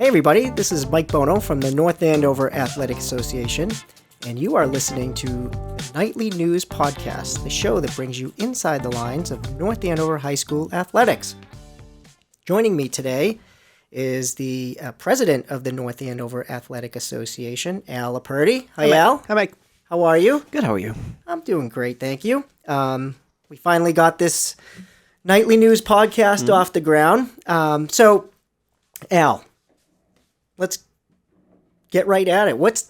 Hey everybody, this is Mike Bono from the North Andover Athletic Association, and you are listening to the Nightly News Podcast, the show that brings you inside the lines of North Andover High School athletics. Joining me today is the president of the North Andover Athletic Association, Al Apperti. Hi, Al. Hi, Mike. How are you? Good. How are you? I'm doing great, thank you. We finally got this Nightly News Podcast off the ground. So, Al, let's get right at it. What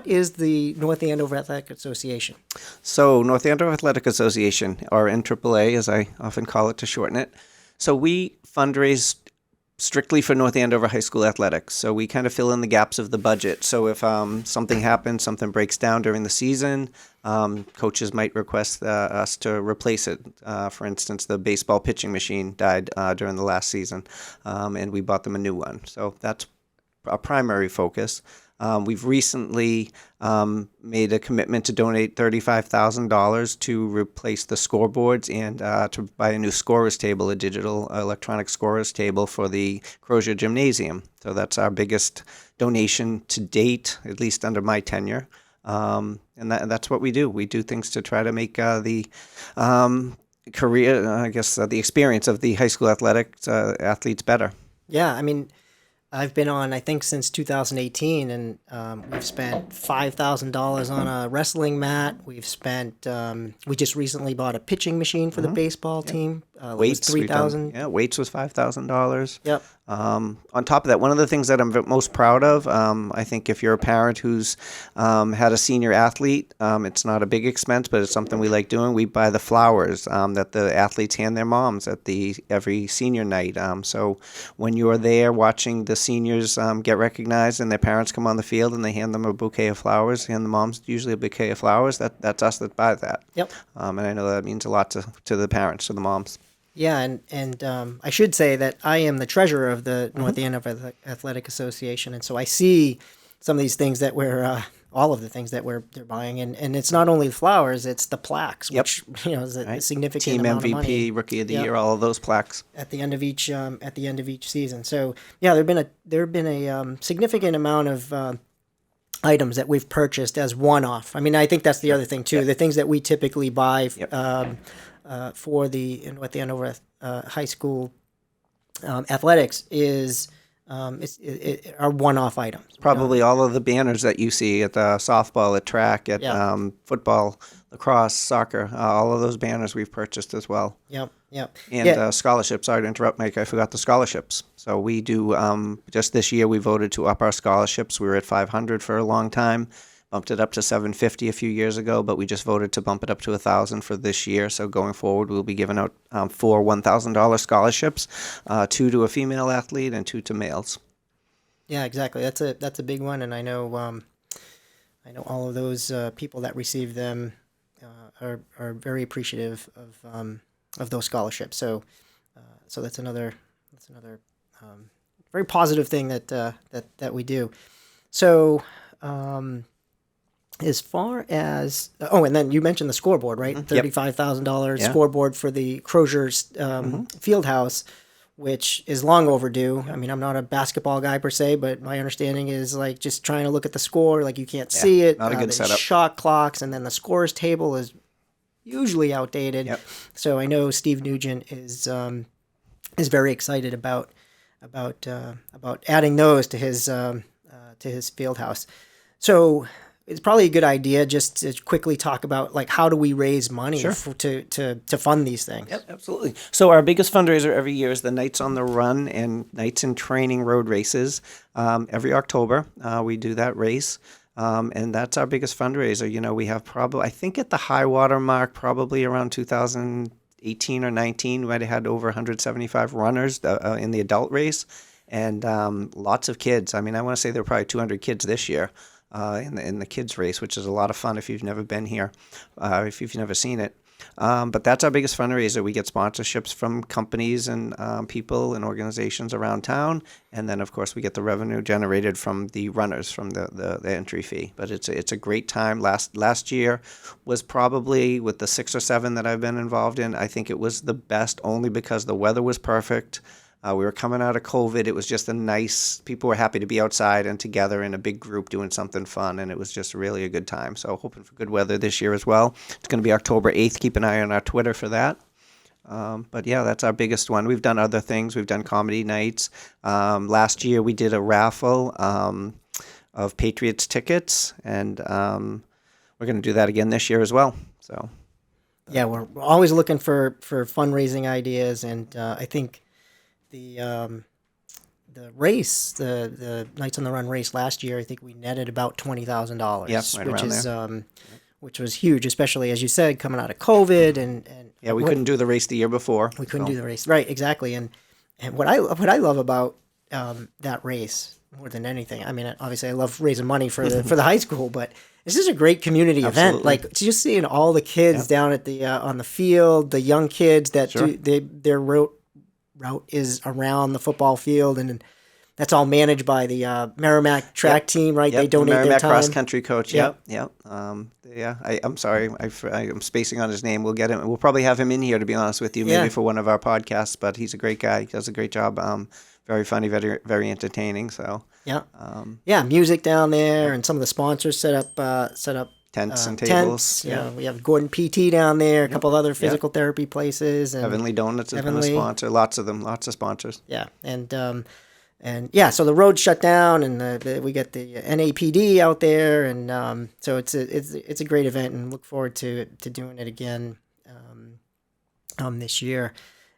is the North Andover Athletic Association? So, North Andover Athletic Association, or NAAA, as I often call it to shorten it. So, we fundraise strictly for North Andover High School athletics. So, we kind of fill in the gaps of the budget. So, if something happens, something breaks down during the season, coaches might request us to replace it. For instance, the baseball pitching machine died during the last season, and we bought them a new one. So, that's our primary focus. We've recently made a commitment to donate $35,000 to replace the scoreboards and to buy a new scorer's table, a digital electronic scorer's table for the Crozier Gymnasium. So that's our biggest donation to date, at least under my tenure. And that's what we do. We do things to try to make the career, the experience of the high school athletes better. Yeah, I mean, I've been on, I think, since 2018, and we've spent $5,000 on a wrestling mat. We've spent, we just recently bought a pitching machine for the baseball team. Weights, $3,000. Yeah, weights was $5,000. Yep. On top of that, one of the things that I'm most proud of, I think if you're a parent who's had a senior athlete, it's not a big expense, but it's something we like doing. We buy the flowers that the athletes hand their moms at every senior night. So when you're there watching the seniors get recognized and their parents come on the field and they hand them a bouquet of flowers, hand the moms usually a bouquet of flowers, that's us that buy that. Yep. And I know that means a lot to the parents, to the moms. Yeah, and I should say that I am the treasurer of the North Andover Athletic Association, and so I see some of these things that all of the things that they're buying, and it's not only the flowers, it's the plaques, which is a significant Team amount MVP, of money. Rookie of the Year, all of those plaques at the end of each season. So yeah, there have been a significant amount of items that we've purchased as one-off. I mean, I think that's the other thing too. The things that we typically buy. For the North Andover High School athletics are one-off items. Probably all of the banners that you see at the softball, at track, at football, lacrosse, soccer, all of those banners we've purchased as well. Yep. And scholarships. Sorry to interrupt, Mike. I forgot the scholarships. So we do, just this year we voted to up our scholarships. We were at 500 for a long time. Bumped it up to 750 a few years ago, but we just voted to bump it up to 1,000 for this year. So going forward, we'll be giving out 4 $1,000 scholarships, 2 to a female athlete and 2 to males. Yeah, exactly. That's a big one, and I know all of those people that receive them are very appreciative of those scholarships. So that's another very positive thing that we do. So. As far as and then you mentioned the scoreboard, right? $35,000 scoreboard for the Crozier's field house, which is long overdue. I mean, I'm not a basketball guy per se, but my understanding is like just trying to look at the score, like you can't see it. Not a good setup. Shot clocks, and then the scorer's table is usually outdated. Yep. So I know Steve Nugent is very excited about adding those to his field house. So. It's probably a good idea just to quickly talk about like how do we raise money to fund these things. Yep, absolutely. So our biggest fundraiser every year is the Nights on the Run and Nights in Training road races. Every October we do that race, and that's our biggest fundraiser. You know, we have I think at the high water mark, probably around 2018 or 19, we might have had over 175 runners in the adult race, and lots of kids. I mean, I want to say there were probably 200 kids this year. In the kids race, which is a lot of fun if you've never been here, if you've never seen it. But that's our biggest fundraiser. We get sponsorships from companies and people and organizations around town, and then of course we get the revenue generated from the runners, from the entry fee. But it's a great time. Last year was probably, with the 6 or 7 that I've been involved in, I think it was the best only because the weather was perfect. We were coming out of COVID. It was just people were happy to be outside and together in a big group doing something fun, and it was just really a good time. So hoping for good weather this year as well. It's going to be October 8th. Keep an eye on our Twitter for that. But yeah, that's our biggest one. We've done other things. We've done comedy nights. Last year we did a raffle of Patriots tickets, and we're going to do that again this year as well. So yeah, we're always looking for fundraising ideas, and I think the race, the Knights on the Run race last year, I think we netted about $20,000. Yep, right which around is there. Which was huge, especially as you said, coming out of COVID and yeah, we couldn't do the race the year before. We couldn't do the race, right? Exactly, and what I love about that race more than anything, I mean, obviously I love raising money for the high school, but this is a great community event. Like just seeing all the kids down at the on the field, the young kids that their route is around the football field, and that's all managed by the Merrimack track team, right? Yep. They donate Merrimack their time. cross country coach. Yep. I'm sorry, I'm spacing on his name. We'll get him. We'll probably have him in here, to be honest with you, maybe for one of our podcasts. But he's a great guy. He does a great job. Very funny, very very entertaining. So music down there, and some of the sponsors set up tents and tables. We have Gordon PT down there, a couple of other physical therapy places, and Heavenly Donuts has been a sponsor. Lots of them, lots of sponsors. Yeah, so the road shut down, and we get the NAPD out there, and so it's a great event, and look forward to doing it again this year.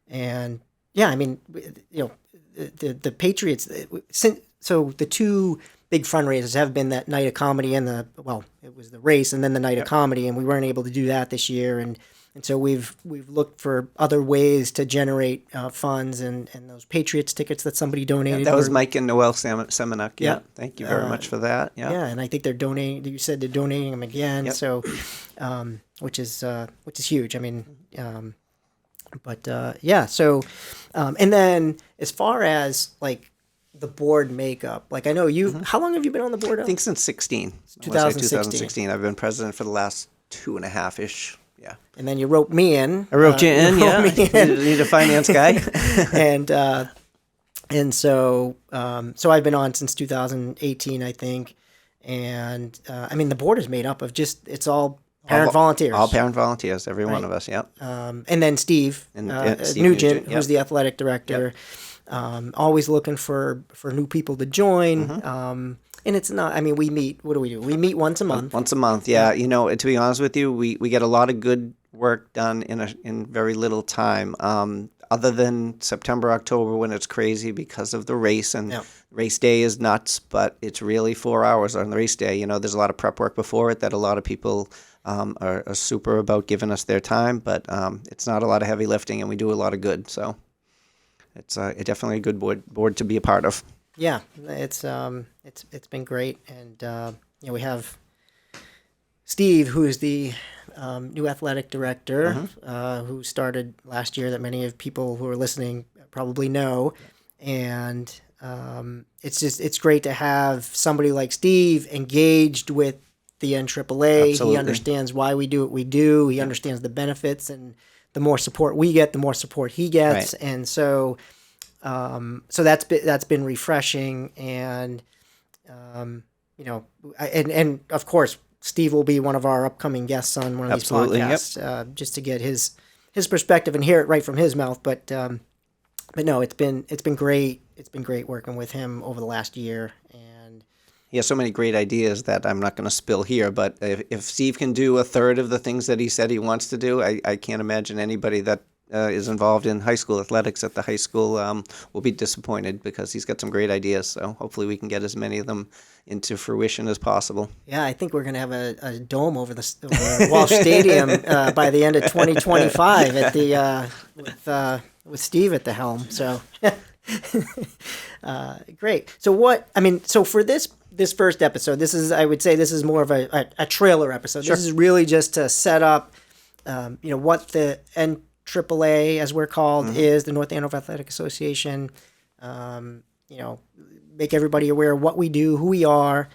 And yeah, I mean, the Patriots. So the two big fundraisers have been that night of comedy and it was the race and then the night of comedy, and we weren't able to do that this year, and so we've looked for other ways to generate funds, and those Patriots tickets that somebody donated. That was Mike and Noel Semenuk. Yeah, thank you very much for that. Yeah, and I think they're donating. You said they're donating them again. Yep. So, which is huge. I mean, So, and then as far as like the board makeup, like I know you. Mm-hmm. How long have you been on the board? I think since 2016. 2016. I've been president for the last 2.5-ish. Yeah. And then you wrote me in. I wrote you in, yeah. Need a finance guy. and so I've been on since 2018, I think. And I mean, the board is made up of it's all parent volunteers. All parent volunteers, every one of us, yeah. And then Steve Nugent, who's the athletic director, always looking for new people to join. Mm-hmm. And it's not, I mean, we meet, what do? We meet once a month. Once a month, yeah. You know, to be honest with you, we get a lot of good work done in very little time. Other than September, October, when it's crazy because of the race, and race day is nuts, but it's really 4 hours on the race day. You know, there's a lot of prep work before it that a lot of people are super about giving us their time, but it's not a lot of heavy lifting, and we do a lot of good. So it's definitely a good board to be a part of. Yeah, it's been great, and we have Steve, who's the new athletic director, who started last year, that many of people who are listening probably know, and it's great to have somebody like Steve engaged with the NAAA. Absolutely. He understands why we do what we do. He understands the benefits, and the more support we get, the more support he gets, right. And so that's been refreshing, and and of course Steve will be one of our upcoming guests on one of these podcasts, just to get his perspective and hear it right from his mouth. But no, it's been great. It's been great working with him over the last year, and he has so many great ideas that I'm not going to spill here. But if Steve can do a third of the things that he said he wants to do, I can't imagine anybody that is involved in high school athletics at the high school will be disappointed, because he's got some great ideas. So hopefully we can get as many of them into fruition as possible. Yeah, I think we're going to have a dome over Walsh Stadium by the end of 2025 at the with Steve at the helm. So great. So for this first episode, I would say this is more of a trailer episode. Sure. This is really just to set up what the NAAA, as we're called, is, the North Andover Athletic Association. Make everybody aware of what we do, who we are,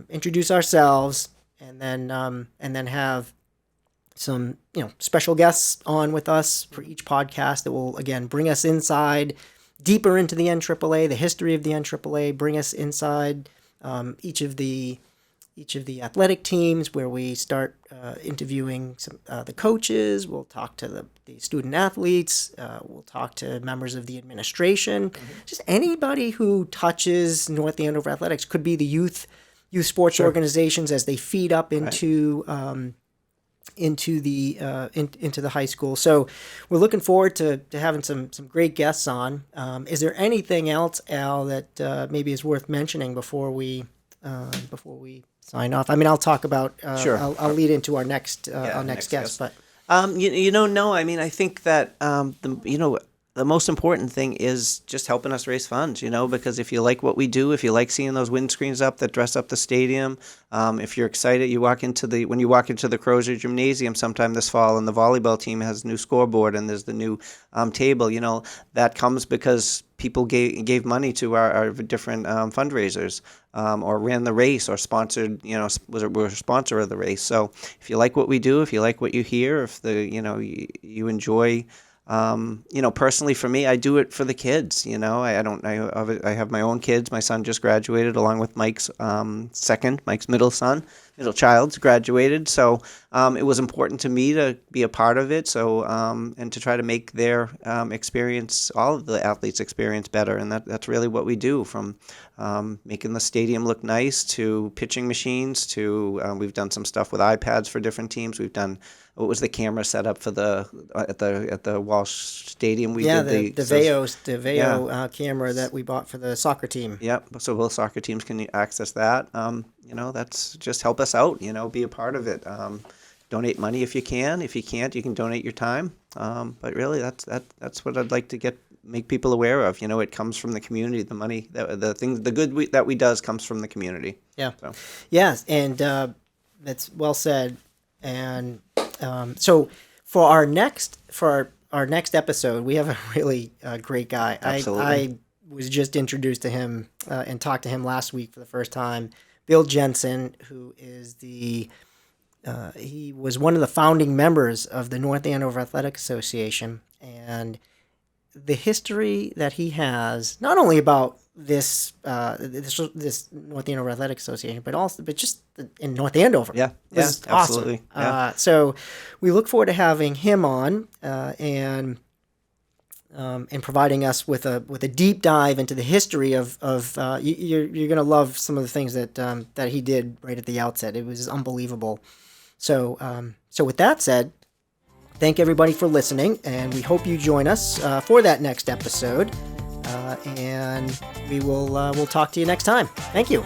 introduce ourselves, and then have some special guests on with us for each podcast that will again bring us inside deeper into the NAAA, the history of the NAAA, bring us inside each of the athletic teams, where we start interviewing the coaches. We'll talk to the student athletes. We'll talk to members of the administration. Just anybody who touches North Andover athletics. Could be the youth sports organizations as they feed up into the high school. So we're looking forward to having some great guests on. Is there anything else, Al, that maybe is worth mentioning before we sign off? I mean, I'll talk about. Sure. I'll lead into our next guest. But no. I mean, I think that the most important thing is just helping us raise funds, because if you like what we do, if you like seeing those windscreens up that dress up the stadium, if you're excited, when you walk into the Crozier Gymnasium sometime this fall, and the volleyball team has a new scoreboard and there's the new table, that comes because people gave money to our different fundraisers, or ran the race, or sponsored, were a sponsor of the race. So if you like what we do, if you like what you hear, if you enjoy. Personally for me, I do it for the kids. I have my own kids. My son just graduated, along with Mike's middle child's graduated. So it was important to me to be a part of it. So and to try to make their experience, all of the athletes' experience, better. And that's really what we do, from making the stadium look nice to pitching machines to we've done some stuff with iPads for different teams. We've done what was the camera set up for at the Walsh Stadium. We did the Veo camera that we bought for the soccer team. Yep. So both soccer teams can access that. That's just help us out. Be a part of it. Donate money if you can. If you can't, you can donate your time. But really, that's what I'd like to make people aware of. It comes from the community. The money, the good that we does comes from the community. Yeah. So. Yes, and that's well said. And so for our next episode, we have a really great guy. Absolutely. I was just introduced to him and talked to him last week for the first time. Bill Jensen, who is he was one of the founding members of the North Andover Athletic Association, and the history that he has, not only about this North Andover Athletic Association, but just in North Andover. Yeah, this is absolutely. Awesome. Yeah. So we look forward to having him on and providing us with a deep dive into the history of you're going to love some of the things that he did right at the outset. It was unbelievable. So with that said, thank everybody for listening, and we hope you join us for that next episode. And we'll talk to you next time. Thank you.